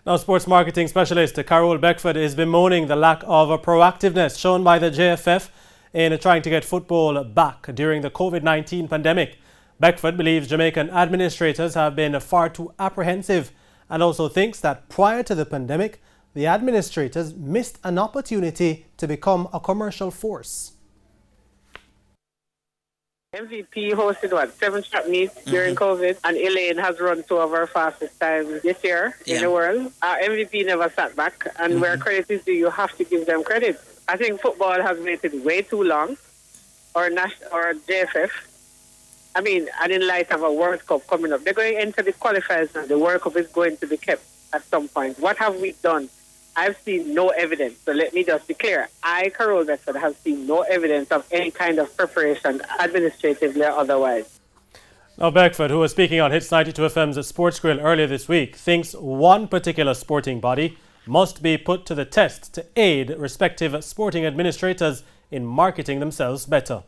Now, sports marketing specialist Carol Beckford is bemoaning the lack of proactiveness shown by the JFF in trying to get football back during the COVID-19 pandemic. Beckford believes Jamaican administrators have been far too apprehensive and also thinks that prior to the pandemic, the administrators missed an opportunity to become a commercial force. MVP hosted 7 track meets during COVID, and Elaine has run 2 of our fastest times this year in the world. Our MVP never sat back, and where credit is due, you have to give them credit. I think football has waited way too long, or JFF. I mean, and in light of a World Cup coming up, they're going to enter the qualifiers now. The World Cup is going to be kept at some point. What have we done? I've seen no evidence. So let me just be clear. I, Carol Beckford, have seen no evidence of any kind of preparation, administratively or otherwise. Now, Beckford, who was speaking on Hits 92 FM's Sports Grill earlier this week, thinks one particular sporting body must be put to the test to aid respective sporting administrators in marketing themselves better.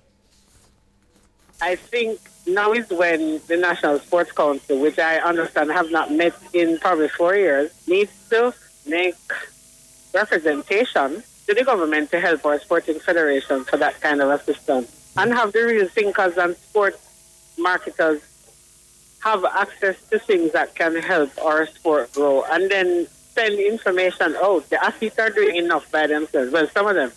I think now is when the National Sports Council, which I understand have not met in probably 4 years, needs to make representation to the government to help our sporting federation for that kind of assistance, and have the real thinkers and sports marketers have access to things that can help our sport grow, and then send information out. The athletes are doing enough by themselves. Well, some of them.